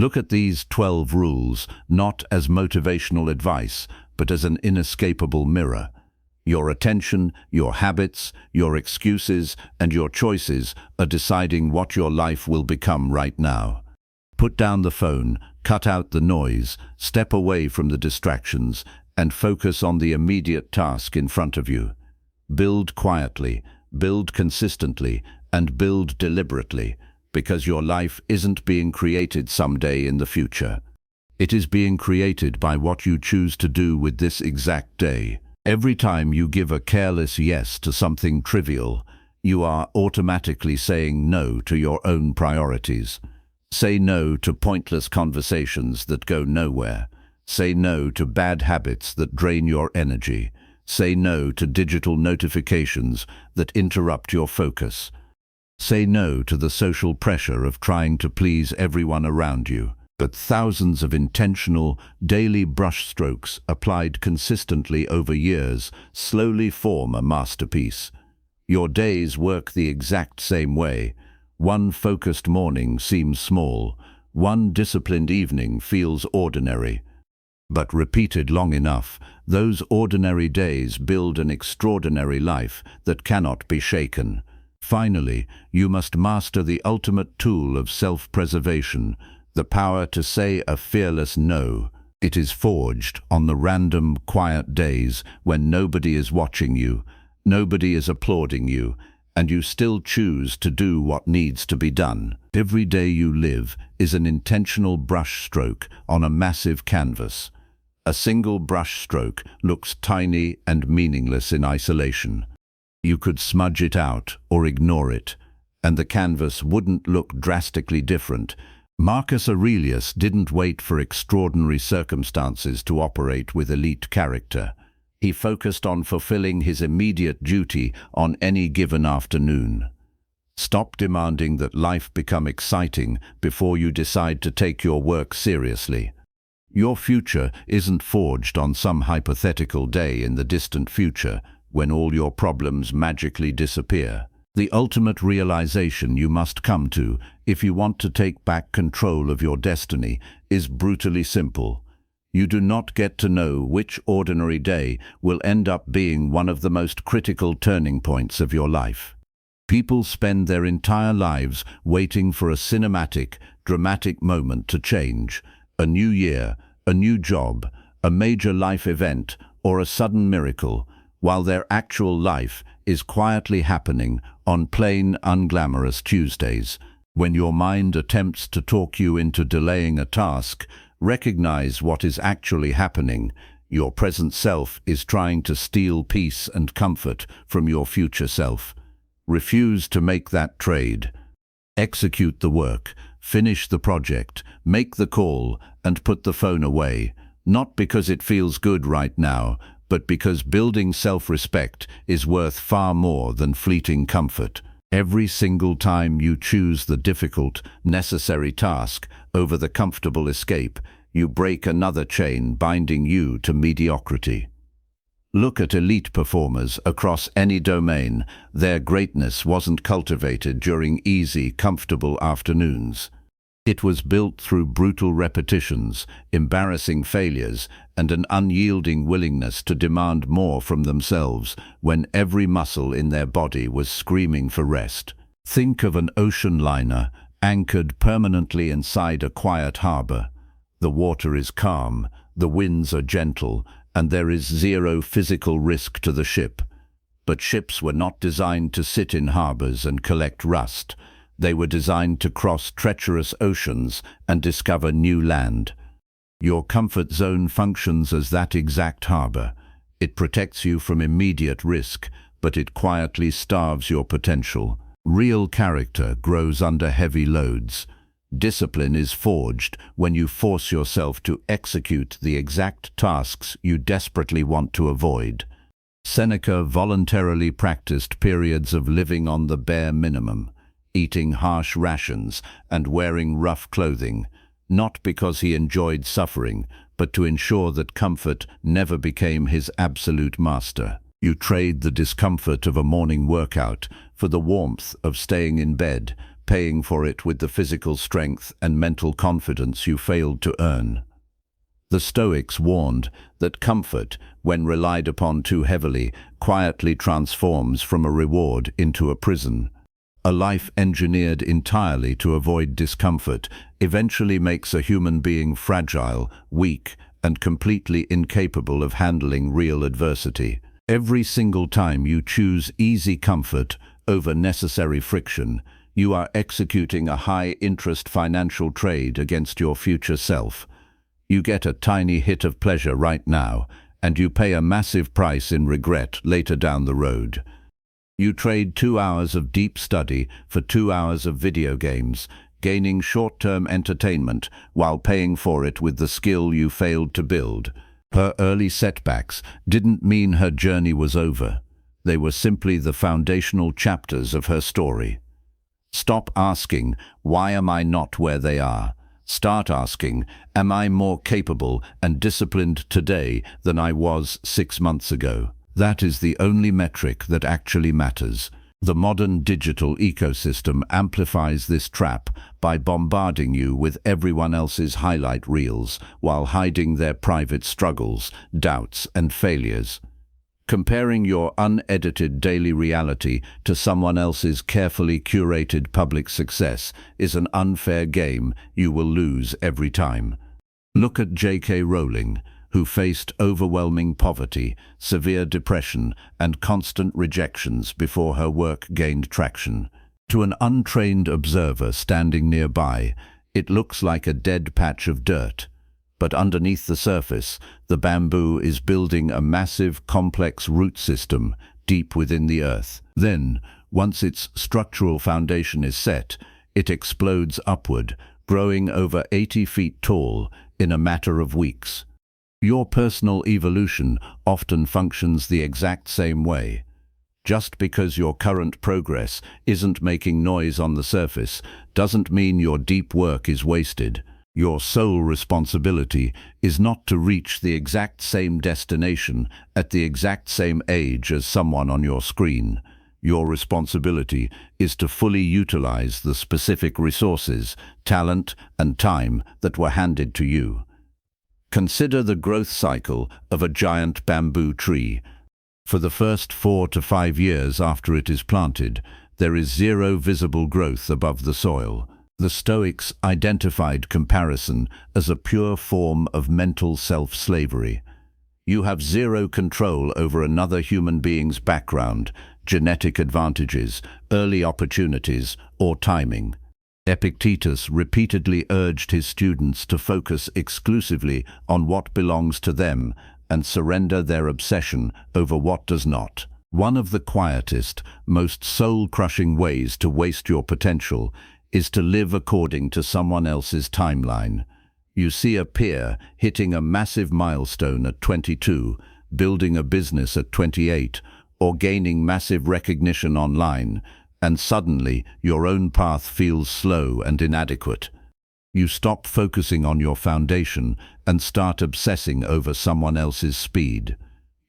Look at these 12 rules not as motivational advice, but as an inescapable mirror. Your attention, your habits, your excuses, and your choices are deciding what your life will become right now. Put down the phone, cut out the noise, step away from the distractions, and focus on the immediate task in front of you. Build quietly, build consistently, and build deliberately, because your life isn't being created someday in the future. It is being created by what you choose to do with this exact day. Every time you give a careless yes to something trivial, you are automatically saying no to your own priorities. Say no to pointless conversations that go nowhere. Say no to bad habits that drain your energy. Say no to digital notifications that interrupt your focus. Say no to the social pressure of trying to please everyone around you. But thousands of intentional, daily brushstrokes applied consistently over years slowly form a masterpiece. Your days work the exact same way. One focused morning seems small. One disciplined evening feels ordinary. But repeated long enough, those ordinary days build an extraordinary life that cannot be shaken. Finally, you must master the ultimate tool of self-preservation, the power to say a fearless no. It is forged on the random, quiet days when nobody is watching you, nobody is applauding you, and you still choose to do what needs to be done. Every day you live is an intentional brush stroke on a massive canvas. A single brush stroke looks tiny and meaningless in isolation. You could smudge it out or ignore it, and the canvas wouldn't look drastically different. Marcus Aurelius didn't wait for extraordinary circumstances to operate with elite character. He focused on fulfilling his immediate duty on any given afternoon. Stop demanding that life become exciting before you decide to take your work seriously. Your future isn't forged on some hypothetical day in the distant future when all your problems magically disappear. The ultimate realization you must come to if you want to take back control of your destiny is brutally simple. You do not get to know which ordinary day will end up being one of the most critical turning points of your life. People spend their entire lives waiting for a cinematic, dramatic moment to change, a new year, a new job, a major life event, or a sudden miracle, while their actual life is quietly happening on plain, unglamorous Tuesdays. When your mind attempts to talk you into delaying a task, recognize what is actually happening. Your present self is trying to steal peace and comfort from your future self. Refuse to make that trade. Execute the work, finish the project, make the call, and put the phone away, not because it feels good right now, but because building self-respect is worth far more than fleeting comfort. Every single time you choose the difficult, necessary task over the comfortable escape, you break another chain binding you to mediocrity. Look at elite performers across any domain. Their greatness wasn't cultivated during easy, comfortable afternoons. It was built through brutal repetitions, embarrassing failures, and an unyielding willingness to demand more from themselves when every muscle in their body was screaming for rest. Think of an ocean liner anchored permanently inside a quiet harbor. The water is calm, the winds are gentle, and there is zero physical risk to the ship. But ships were not designed to sit in harbors and collect rust. They were designed to cross treacherous oceans and discover new land. Your comfort zone functions as that exact harbor. It protects you from immediate risk, but it quietly starves your potential. Real character grows under heavy loads. Discipline is forged when you force yourself to execute the exact tasks you desperately want to avoid. Seneca voluntarily practiced periods of living on the bare minimum, eating harsh rations and wearing rough clothing, not because he enjoyed suffering, but to ensure that comfort never became his absolute master. You trade the discomfort of a morning workout for the warmth of staying in bed, paying for it with the physical strength and mental confidence you failed to earn. The Stoics warned that comfort, when relied upon too heavily, quietly transforms from a reward into a prison. A life engineered entirely to avoid discomfort eventually makes a human being fragile, weak, and completely incapable of handling real adversity. Every single time you choose easy comfort over necessary friction, you are executing a high-interest financial trade against your future self. You get a tiny hit of pleasure right now, and you pay a massive price in regret later down the road. You trade 2 hours of deep study for 2 hours of video games, gaining short-term entertainment while paying for it with the skill you failed to build. Her early setbacks didn't mean her journey was over. They were simply the foundational chapters of her story. Stop asking, "Why am I not where they are?" Start asking, "Am I more capable and disciplined today than I was 6 months ago?" That is the only metric that actually matters. The modern digital ecosystem amplifies this trap by bombarding you with everyone else's highlight reels while hiding their private struggles, doubts, and failures. Comparing your unedited daily reality to someone else's carefully curated public success is an unfair game you will lose every time. Look at J.K. Rowling, who faced overwhelming poverty, severe depression, and constant rejections before her work gained traction. To an untrained observer standing nearby, it looks like a dead patch of dirt. But underneath the surface, the bamboo is building a massive, complex root system deep within the earth. Then, once its structural foundation is set, it explodes upward, growing over 80 feet tall in a matter of weeks. Your personal evolution often functions the exact same way. Just because your current progress isn't making noise on the surface doesn't mean your deep work is wasted. Your sole responsibility is not to reach the exact same destination at the exact same age as someone on your screen. Your responsibility is to fully utilize the specific resources, talent, and time that were handed to you. Consider the growth cycle of a giant bamboo tree. For the first 4 to 5 years after it is planted, there is zero visible growth above the soil. The Stoics identified comparison as a pure form of mental self-slavery. You have zero control over another human being's background, genetic advantages, early opportunities, or timing. Epictetus repeatedly urged his students to focus exclusively on what belongs to them and surrender their obsession over what does not. One of the quietest, most soul-crushing ways to waste your potential is to live according to someone else's timeline. You see a peer hitting a massive milestone at 22, building a business at 28, or gaining massive recognition online, and suddenly your own path feels slow and inadequate. You stop focusing on your foundation and start obsessing over someone else's speed.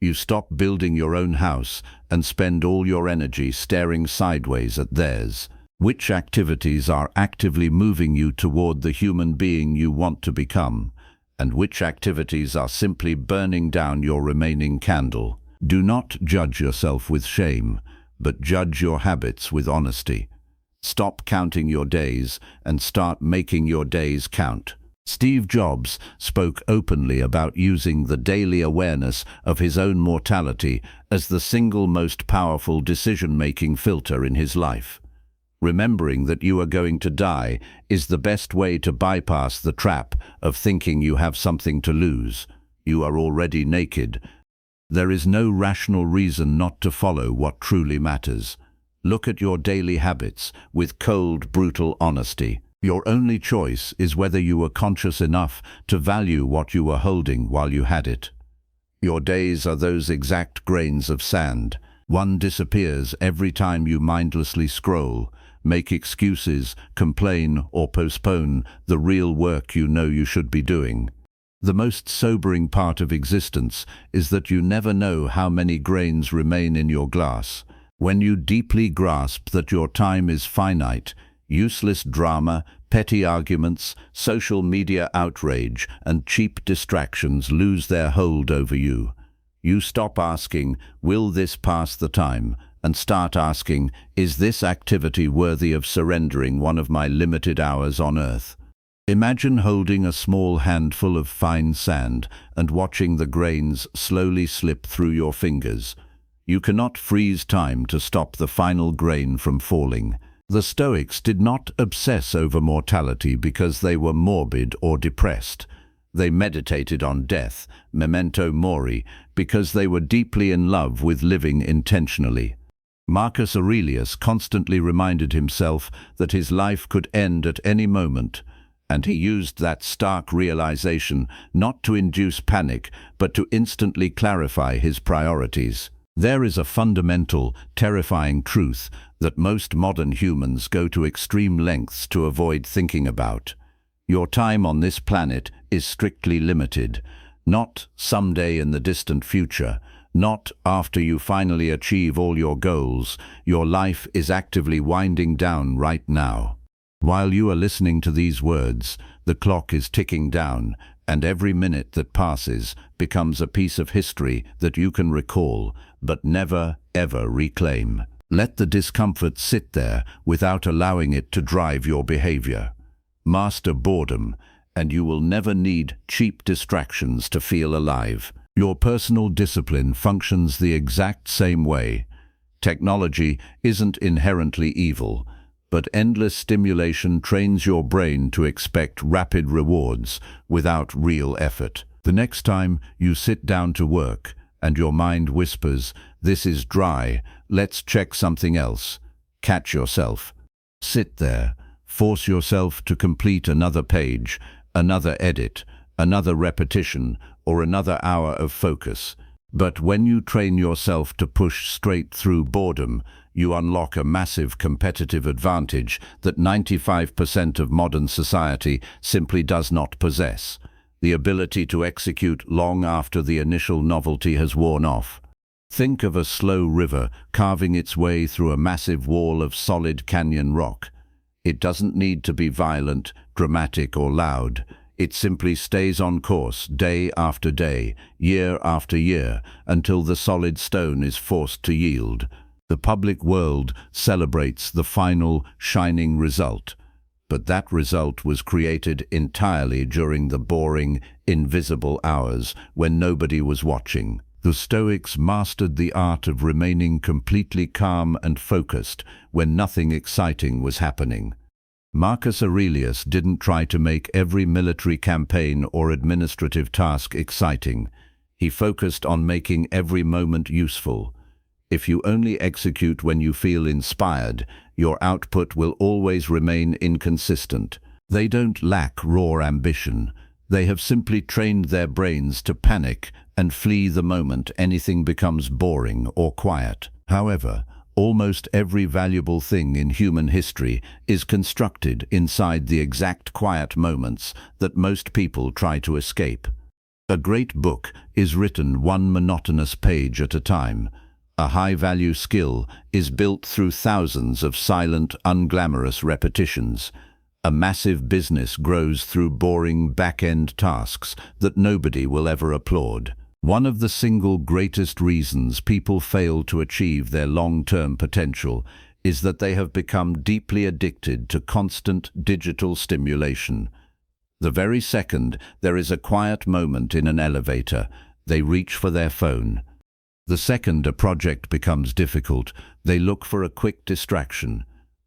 You stop building your own house and spend all your energy staring sideways at theirs. Which activities are actively moving you toward the human being you want to become, and which activities are simply burning down your remaining candle? Do not judge yourself with shame, but judge your habits with honesty. Stop counting your days and start making your days count. Steve Jobs spoke openly about using the daily awareness of his own mortality as the single most powerful decision-making filter in his life. Remembering that you are going to die is the best way to bypass the trap of thinking you have something to lose. You are already naked. There is no rational reason not to follow what truly matters. Look at your daily habits with cold, brutal honesty. Your only choice is whether you were conscious enough to value what you were holding while you had it. Your days are those exact grains of sand. One disappears every time you mindlessly scroll, make excuses, complain, or postpone the real work you know you should be doing. The most sobering part of existence is that you never know how many grains remain in your glass. When you deeply grasp that your time is finite, Useless drama, petty arguments, social media outrage, and cheap distractions lose their hold over you. You stop asking, "Will this pass the time?" and start asking, "Is this activity worthy of surrendering one of my limited hours on earth?" Imagine holding a small handful of fine sand and watching the grains slowly slip through your fingers. You cannot freeze time to stop the final grain from falling. The Stoics did not obsess over mortality because they were morbid or depressed. They meditated on death, memento mori, because they were deeply in love with living intentionally. Marcus Aurelius constantly reminded himself that his life could end at any moment, and he used that stark realization not to induce panic, but to instantly clarify his priorities. There is a fundamental, terrifying truth that most modern humans go to extreme lengths to avoid thinking about. Your time on this planet is strictly limited, not someday in the distant future, not after you finally achieve all your goals. Your life is actively winding down right now. While you are listening to these words, the clock is ticking down, and every minute that passes becomes a piece of history that you can recall, but never, ever reclaim. Let the discomfort sit there without allowing it to drive your behavior. Master boredom, and you will never need cheap distractions to feel alive. Your personal discipline functions the exact same way. Technology isn't inherently evil, but endless stimulation trains your brain to expect rapid rewards without real effort. The next time you sit down to work and your mind whispers, "This is dry, let's check something else," catch yourself. Sit there, force yourself to complete another page, another edit, another repetition, or another hour of focus. But when you train yourself to push straight through boredom, you unlock a massive competitive advantage that 95% of modern society simply does not possess: the ability to execute long after the initial novelty has worn off. Think of a slow river carving its way through a massive wall of solid canyon rock. It doesn't need to be violent, dramatic, or loud. It simply stays on course day after day, year after year, until the solid stone is forced to yield. The public world celebrates the final, shining result. But that result was created entirely during the boring, invisible hours when nobody was watching. The Stoics mastered the art of remaining completely calm and focused when nothing exciting was happening. Marcus Aurelius didn't try to make every military campaign or administrative task exciting. He focused on making every moment useful. If you only execute when you feel inspired, your output will always remain inconsistent. They don't lack raw ambition. They have simply trained their brains to panic and flee the moment anything becomes boring or quiet. However, almost every valuable thing in human history is constructed inside the exact quiet moments that most people try to escape. A great book is written one monotonous page at a time. A high-value skill is built through thousands of silent, unglamorous repetitions. A massive business grows through boring back-end tasks that nobody will ever applaud. One of the single greatest reasons people fail to achieve their long-term potential is that they have become deeply addicted to constant digital stimulation. The very second there is a quiet moment in an elevator, they reach for their phone. The second a project becomes difficult, they look for a quick distraction.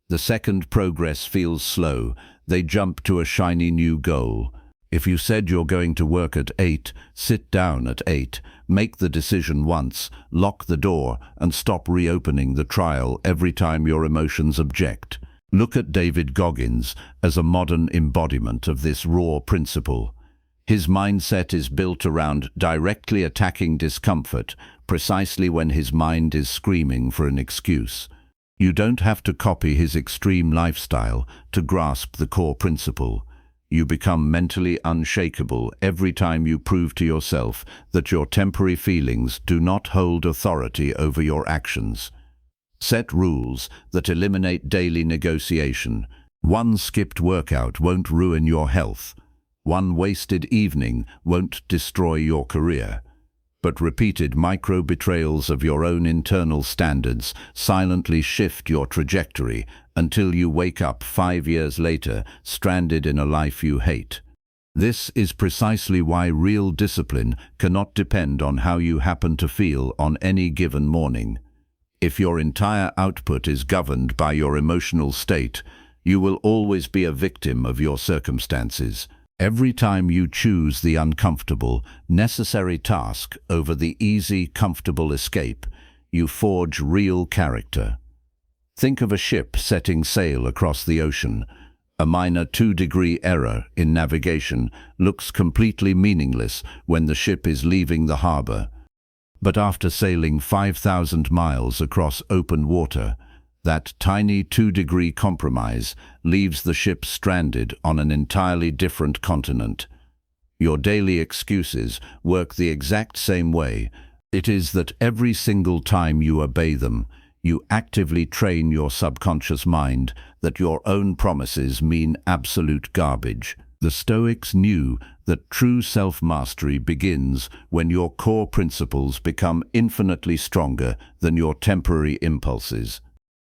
The second progress feels slow, they jump to a shiny new goal. If you said you're going to work at 8, sit down at 8, make the decision once, lock the door, and stop reopening the trial every time your emotions object. Look at David Goggins as a modern embodiment of this raw principle. His mindset is built around directly attacking discomfort, precisely when his mind is screaming for an excuse. You don't have to copy his extreme lifestyle to grasp the core principle. You become mentally unshakable every time you prove to yourself that your temporary feelings do not hold authority over your actions. Set rules that eliminate daily negotiation. One skipped workout won't ruin your health. One wasted evening won't destroy your career. But repeated micro-betrayals of your own internal standards silently shift your trajectory until you wake up 5 years later, stranded in a life you hate. This is precisely why real discipline cannot depend on how you happen to feel on any given morning. If your entire output is governed by your emotional state, you will always be a victim of your circumstances. Every time you choose the uncomfortable, necessary task over the easy, comfortable escape, you forge real character. Think of a ship setting sail across the ocean. A minor 2-degree error in navigation looks completely meaningless when the ship is leaving the harbor. But after sailing 5,000 miles across open water, that tiny 2-degree compromise leaves the ship stranded on an entirely different continent. Your daily excuses work the exact same way. It is that every single time you obey them, you actively train your subconscious mind that your own promises mean absolute garbage. The Stoics knew that true self-mastery begins when your core principles become infinitely stronger than your temporary impulses.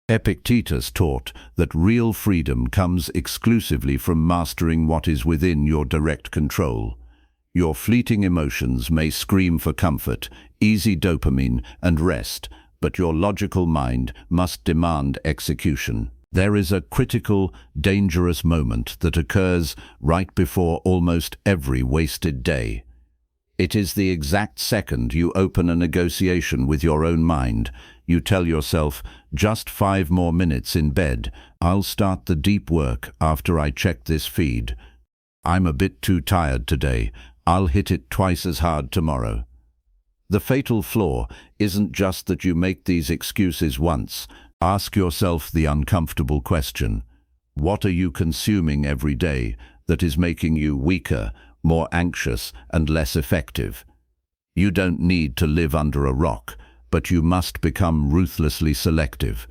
Epictetus taught that real freedom comes exclusively from mastering what is within your direct control. Your fleeting emotions may scream for comfort, easy dopamine, and rest, but your logical mind must demand execution. There is a critical, dangerous moment that occurs right before almost every wasted day. It is the exact second you open a negotiation with your own mind. You tell yourself, just 5 more minutes in bed. I'll start the deep work after I check this feed. I'm a bit too tired today. I'll hit it twice as hard tomorrow. The fatal flaw isn't just that you make these excuses once. Ask yourself the uncomfortable question. What are you consuming every day that is making you weaker, more anxious, and less effective? You don't need to live under a rock, but you must become ruthlessly selective.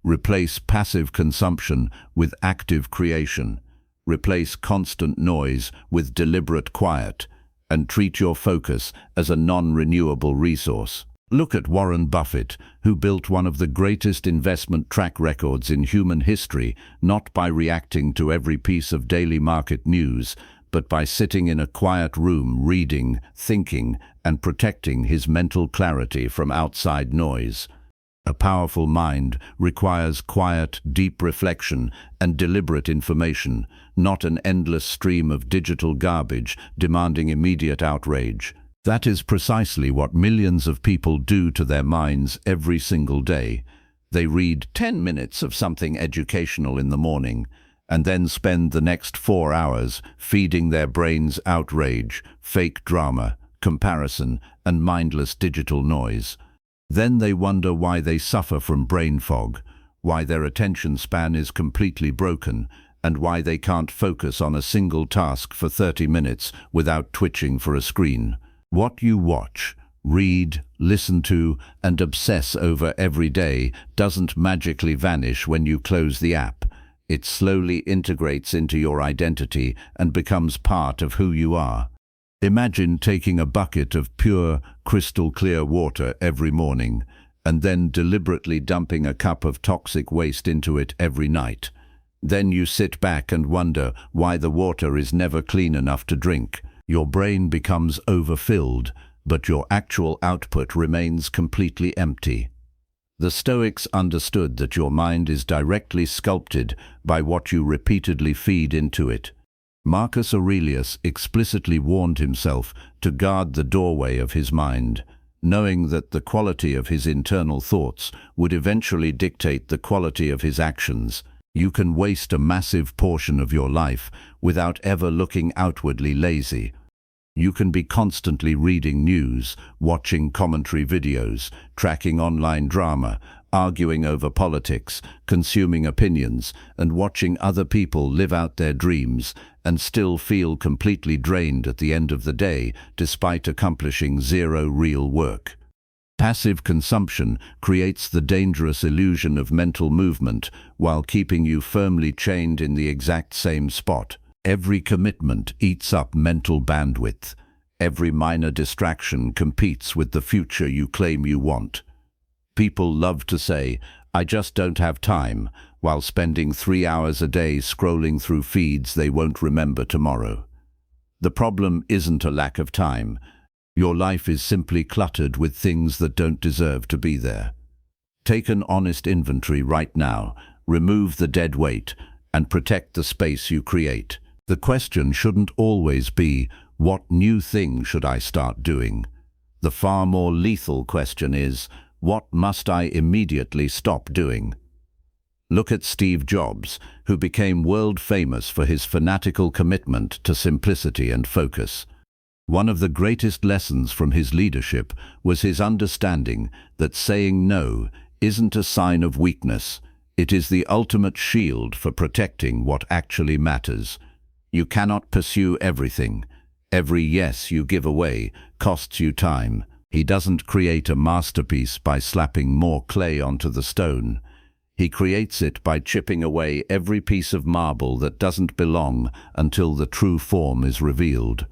Replace passive consumption with active creation. Replace constant noise with deliberate quiet, and treat your focus as a non-renewable resource. Look at Warren Buffett, who built one of the greatest investment track records in human history, not by reacting to every piece of daily market news, but by sitting in a quiet room reading, thinking, and protecting his mental clarity from outside noise. A powerful mind requires quiet, deep reflection and deliberate information, not an endless stream of digital garbage demanding immediate outrage. That is precisely what millions of people do to their minds every single day. They read 10 minutes of something educational in the morning, and then spend the next 4 hours feeding their brains outrage, fake drama, comparison, and mindless digital noise. Then they wonder why they suffer from brain fog, why their attention span is completely broken, and why they can't focus on a single task for 30 minutes without twitching for a screen. What you watch, read, listen to, and obsess over every day doesn't magically vanish when you close the app. It slowly integrates into your identity and becomes part of who you are. Imagine taking a bucket of pure, crystal-clear water every morning, and then deliberately dumping a cup of toxic waste into it every night. Then you sit back and wonder why the water is never clean enough to drink. Your brain becomes overfilled, but your actual output remains completely empty. The Stoics understood that your mind is directly sculpted by what you repeatedly feed into it. Marcus Aurelius explicitly warned himself to guard the doorway of his mind, knowing that the quality of his internal thoughts would eventually dictate the quality of his actions. You can waste a massive portion of your life without ever looking outwardly lazy. You can be constantly reading news, watching commentary videos, tracking online drama, arguing over politics, consuming opinions, and watching other people live out their dreams, and still feel completely drained at the end of the day, despite accomplishing zero real work. Passive consumption creates the dangerous illusion of mental movement while keeping you firmly chained in the exact same spot. Every commitment eats up mental bandwidth. Every minor distraction competes with the future you claim you want. People love to say, "I just don't have time," while spending 3 hours a day scrolling through feeds they won't remember tomorrow. The problem isn't a lack of time. Your life is simply cluttered with things that don't deserve to be there. Take an honest inventory right now, remove the dead weight, and protect the space you create. The question shouldn't always be, what new thing should I start doing? The far more lethal question is, what must I immediately stop doing? Look at Steve Jobs, who became world famous for his fanatical commitment to simplicity and focus. One of the greatest lessons from his leadership was his understanding that saying no isn't a sign of weakness. It is the ultimate shield for protecting what actually matters. You cannot pursue everything. Every yes you give away costs you time. He doesn't create a masterpiece by slapping more clay onto the stone. He creates it by chipping away every piece of marble that doesn't belong until the true form is revealed.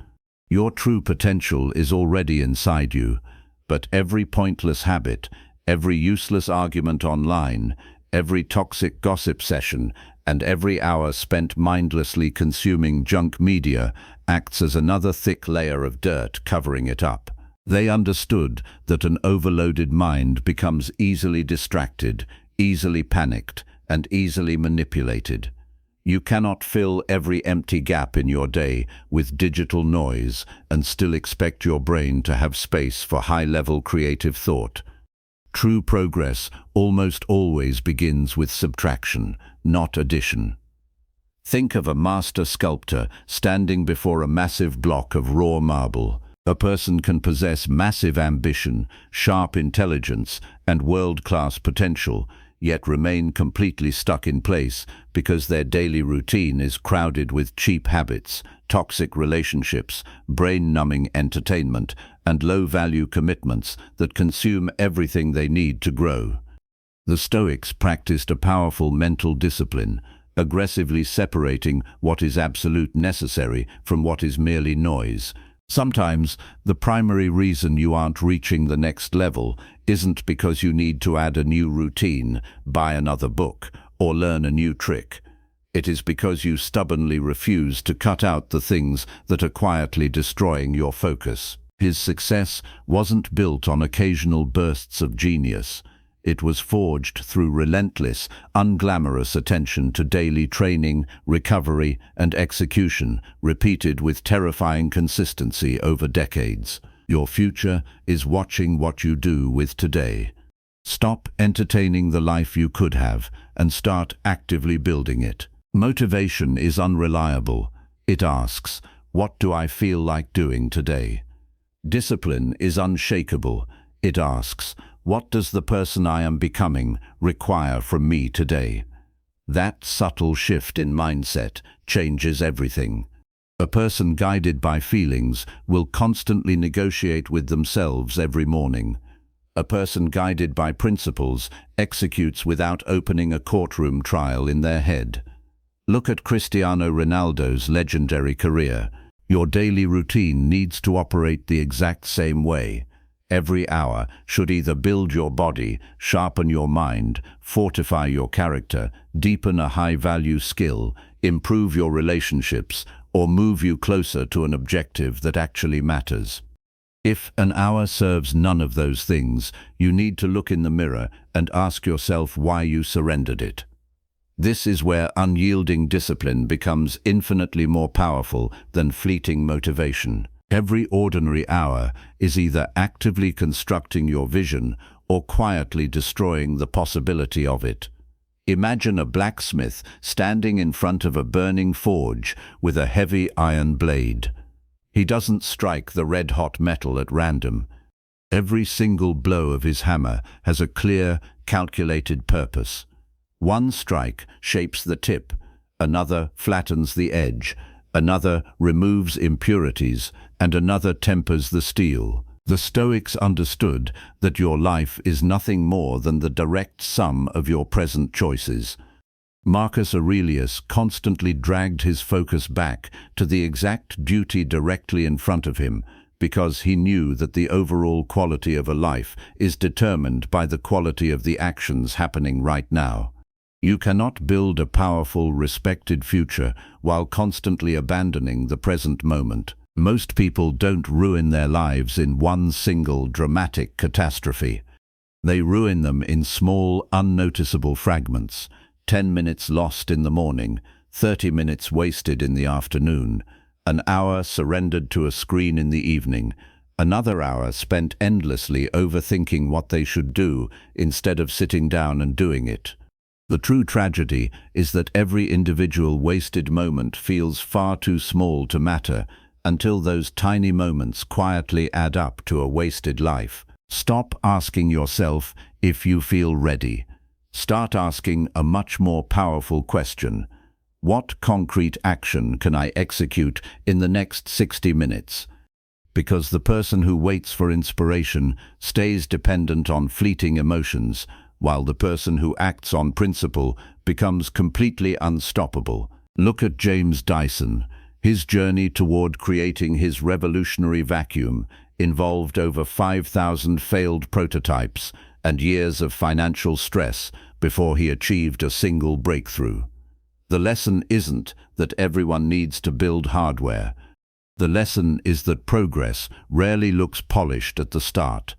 Your true potential is already inside you, but every pointless habit, every useless argument online, every toxic gossip session, and every hour spent mindlessly consuming junk media acts as another thick layer of dirt covering it up. They understood that an overloaded mind becomes easily distracted, easily panicked, and easily manipulated. You cannot fill every empty gap in your day with digital noise and still expect your brain to have space for high-level creative thought. True progress almost always begins with subtraction, not addition. Think of a master sculptor standing before a massive block of raw marble. A person can possess massive ambition, sharp intelligence, and world-class potential, yet remain completely stuck in place because their daily routine is crowded with cheap habits, toxic relationships, brain-numbing entertainment, and low-value commitments that consume everything they need to grow. The Stoics practiced a powerful mental discipline, aggressively separating what is absolute necessary from what is merely noise. Sometimes, the primary reason you aren't reaching the next level isn't because you need to add a new routine, buy another book, or learn a new trick. It is because you stubbornly refuse to cut out the things that are quietly destroying your focus. His success wasn't built on occasional bursts of genius. It was forged through relentless, unglamorous attention to daily training, recovery, and execution, repeated with terrifying consistency over decades. Your future is watching what you do with today. Stop entertaining the life you could have and start actively building it. Motivation is unreliable. It asks, "What do I feel like doing today?" Discipline is unshakable. It asks, "What does the person I am becoming require from me today?" That subtle shift in mindset changes everything. A person guided by feelings will constantly negotiate with themselves every morning. A person guided by principles executes without opening a courtroom trial in their head. Look at Cristiano Ronaldo's legendary career. Your daily routine needs to operate the exact same way. Every hour should either build your body, sharpen your mind, fortify your character, deepen a high-value skill, improve your relationships, or move you closer to an objective that actually matters. If an hour serves none of those things, you need to look in the mirror and ask yourself why you surrendered it. This is where unyielding discipline becomes infinitely more powerful than fleeting motivation. Every ordinary hour is either actively constructing your vision or quietly destroying the possibility of it. Imagine a blacksmith standing in front of a burning forge with a heavy iron blade. He doesn't strike the red-hot metal at random. Every single blow of his hammer has a clear, calculated purpose. One strike shapes the tip, another flattens the edge, another removes impurities, and another tempers the steel. The Stoics understood that your life is nothing more than the direct sum of your present choices. Marcus Aurelius constantly dragged his focus back to the exact duty directly in front of him, because he knew that the overall quality of a life is determined by the quality of the actions happening right now. You cannot build a powerful, respected future while constantly abandoning the present moment. Most people don't ruin their lives in one single dramatic catastrophe. They ruin them in small, unnoticeable fragments. 10 minutes lost in the morning, 30 minutes wasted in the afternoon, an hour surrendered to a screen in the evening, another hour spent endlessly overthinking what they should do instead of sitting down and doing it. The true tragedy is that every individual wasted moment feels far too small to matter until those tiny moments quietly add up to a wasted life. Stop asking yourself if you feel ready. Start asking a much more powerful question. What concrete action can I execute in the next 60 minutes? Because the person who waits for inspiration stays dependent on fleeting emotions, while the person who acts on principle becomes completely unstoppable. Look at James Dyson. His journey toward creating his revolutionary vacuum involved over 5,000 failed prototypes and years of financial stress before he achieved a single breakthrough. The lesson isn't that everyone needs to build hardware. The lesson is that progress rarely looks polished at the start.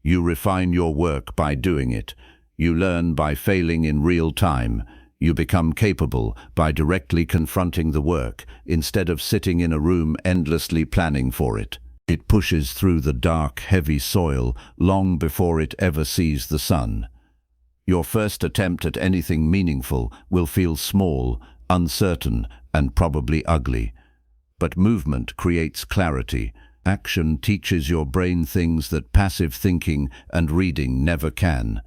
You refine your work by doing it. You learn by failing in real time. You become capable by directly confronting the work instead of sitting in a room endlessly planning for it. It pushes through the dark, heavy soil long before it ever sees the sun. Your first attempt at anything meaningful will feel small, uncertain, and probably ugly. But movement creates clarity. Action teaches your brain things that passive thinking and reading never can.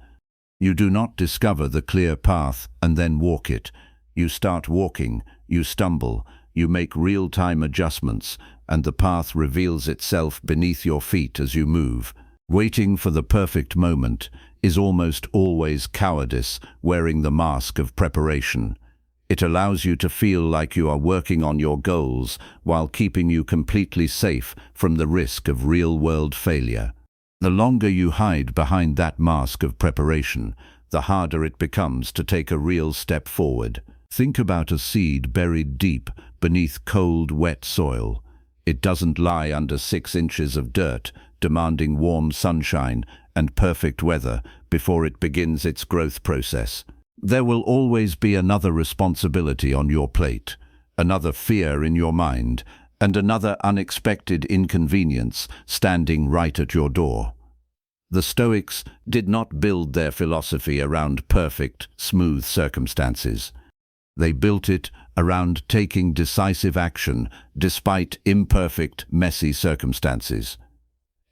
You do not discover the clear path and then walk it. You start walking, you stumble, you make real-time adjustments, and the path reveals itself beneath your feet as you move. Waiting for the perfect moment is almost always cowardice wearing the mask of preparation. It allows you to feel like you are working on your goals while keeping you completely safe from the risk of real-world failure. The longer you hide behind that mask of preparation, the harder it becomes to take a real step forward. Think about a seed buried deep beneath cold, wet soil. It doesn't lie under 6 inches of dirt, demanding warm sunshine and perfect weather before it begins its growth process. There will always be another responsibility on your plate, another fear in your mind, and another unexpected inconvenience standing right at your door. The Stoics did not build their philosophy around perfect, smooth circumstances. They built it around taking decisive action despite imperfect, messy circumstances.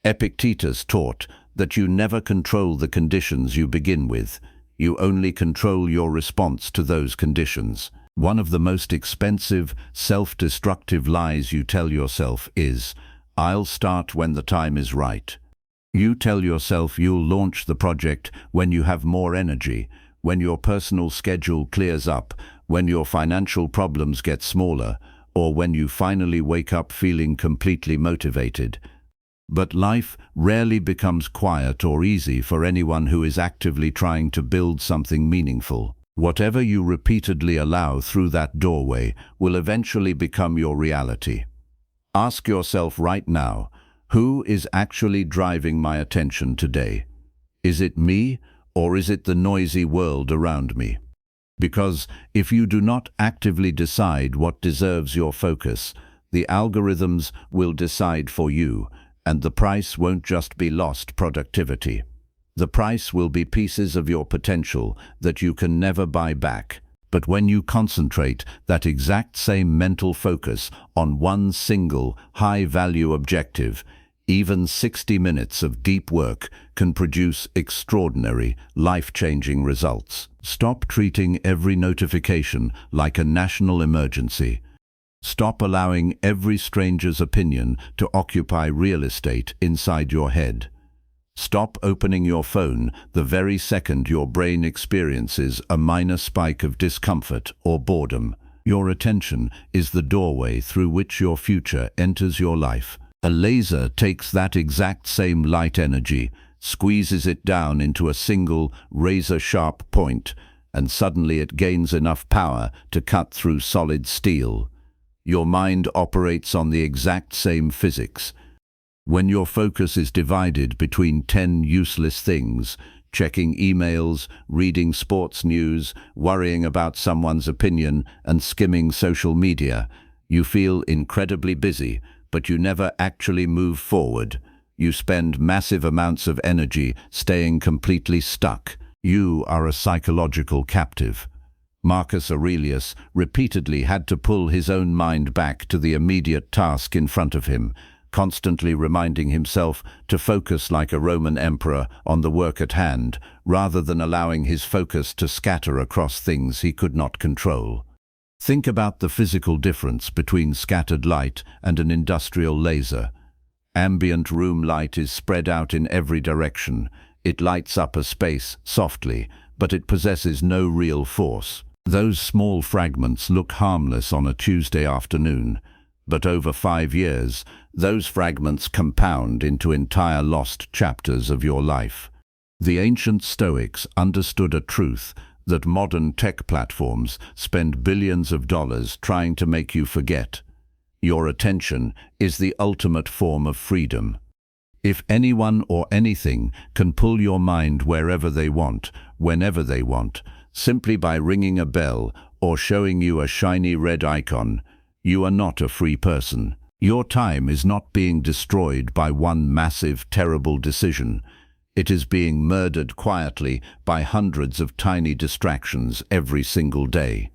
Epictetus taught that you never control the conditions you begin with. You only control your response to those conditions. One of the most expensive, self-destructive lies you tell yourself is, "I'll start when the time is right." You tell yourself you'll launch the project when you have more energy, when your personal schedule clears up, when your financial problems get smaller, or when you finally wake up feeling completely motivated. But life rarely becomes quiet or easy for anyone who is actively trying to build something meaningful. Whatever you repeatedly allow through that doorway will eventually become your reality. Ask yourself right now, who is actually driving my attention today? Is it me, or is it the noisy world around me? Because if you do not actively decide what deserves your focus, the algorithms will decide for you, and the price won't just be lost productivity. The price will be pieces of your potential that you can never buy back. But when you concentrate that exact same mental focus on one single high-value objective, even 60 minutes of deep work can produce extraordinary, life-changing results. Stop treating every notification like a national emergency. Stop allowing every stranger's opinion to occupy real estate inside your head. Stop opening your phone the very second your brain experiences a minor spike of discomfort or boredom. Your attention is the doorway through which your future enters your life. A laser takes that exact same light energy, squeezes it down into a single razor-sharp point, and suddenly it gains enough power to cut through solid steel. Your mind operates on the exact same physics. When your focus is divided between 10 useless things, checking emails, reading sports news, worrying about someone's opinion, and skimming social media, you feel incredibly busy, but you never actually move forward. You spend massive amounts of energy staying completely stuck. You are a psychological captive. Marcus Aurelius repeatedly had to pull his own mind back to the immediate task in front of him, constantly reminding himself to focus like a Roman emperor on the work at hand, rather than allowing his focus to scatter across things he could not control. Think about the physical difference between scattered light and an industrial laser. Ambient room light is spread out in every direction. It lights up a space softly, but it possesses no real force. Those small fragments look harmless on a Tuesday afternoon, but over 5 years, those fragments compound into entire lost chapters of your life. The ancient Stoics understood a truth that modern tech platforms spend billions of dollars trying to make you forget. Your attention is the ultimate form of freedom. If anyone or anything can pull your mind wherever they want, whenever they want, simply by ringing a bell or showing you a shiny red icon, you are not a free person. Your time is not being destroyed by one massive, terrible decision. It is being murdered quietly by hundreds of tiny distractions every single day.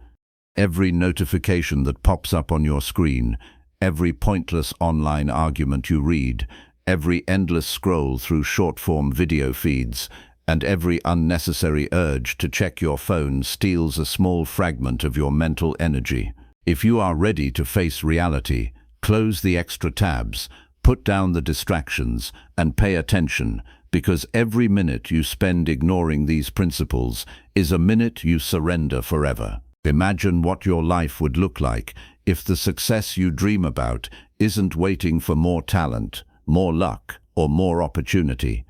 Every notification that pops up on your screen, every pointless online argument you read, every endless scroll through short-form video feeds, and every unnecessary urge to check your phone steals a small fragment of your mental energy. If you are ready to face reality, close the extra tabs, put down the distractions, and pay attention, because every minute you spend ignoring these principles is a minute you surrender forever. Imagine what your life would look like if the success you dream about isn't waiting for more talent, more luck, or more opportunity.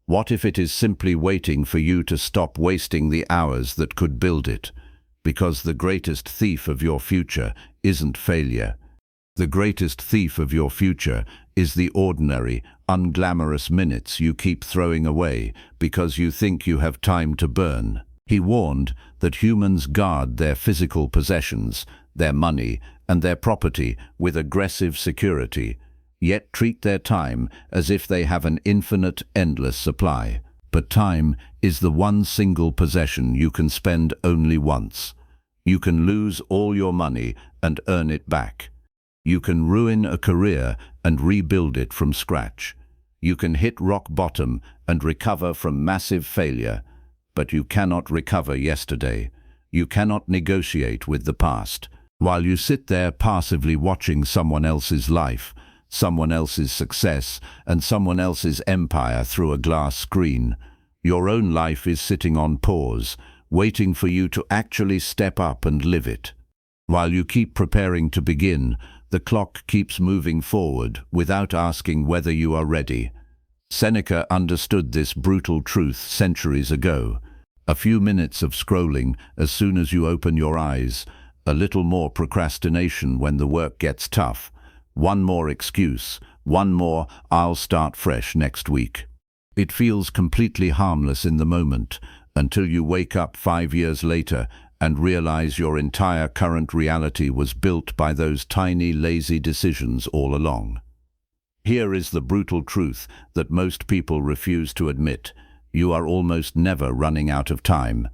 What if it is simply waiting for you to stop wasting the hours that could build it? Because the greatest thief of your future isn't failure. The greatest thief of your future is the ordinary, unglamorous minutes you keep throwing away because you think you have time to burn. He warned that humans guard their physical possessions, their money, and their property with aggressive security, yet treat their time as if they have an infinite, endless supply. But time is the one single possession you can spend only once. You can lose all your money and earn it back. You can ruin a career and rebuild it from scratch. You can hit rock bottom and recover from massive failure, but you cannot recover yesterday. You cannot negotiate with the past. While you sit there passively watching someone else's life, someone else's success, and someone else's empire through a glass screen, your own life is sitting on pause, waiting for you to actually step up and live it. While you keep preparing to begin, the clock keeps moving forward without asking whether you are ready. Seneca understood this brutal truth centuries ago. A few minutes of scrolling as soon as you open your eyes, a little more procrastination when the work gets tough, one more excuse, one more "I'll start fresh next week." It feels completely harmless in the moment until you wake up 5 years later and realize your entire current reality was built by those tiny, lazy decisions all along. Here is the brutal truth that most people refuse to admit. You are almost never running out of time.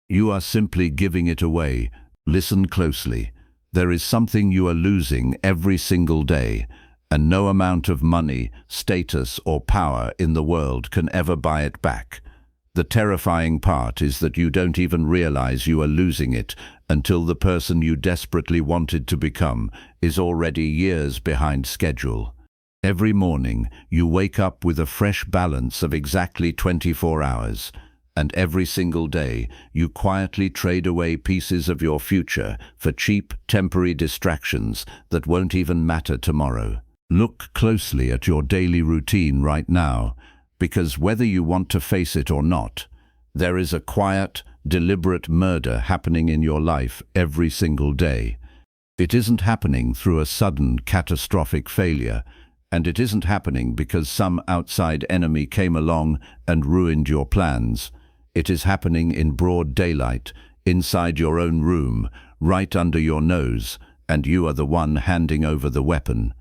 You are simply giving it away. Listen closely. There is something you are losing every single day, and no amount of money, status, or power in the world can ever buy it back. The terrifying part is that you don't even realize you are losing it until the person you desperately wanted to become is already years behind schedule. Every morning, you wake up with a fresh balance of exactly 24 hours, and every single day, you quietly trade away pieces of your future for cheap, temporary distractions that won't even matter tomorrow. Look closely at your daily routine right now, because whether you want to face it or not, there is a quiet, deliberate murder happening in your life every single day. It isn't happening through a sudden, catastrophic failure, and it isn't happening because some outside enemy came along and ruined your plans. It is happening in broad daylight, inside your own room, right under your nose, and you are the one handing over the weapon.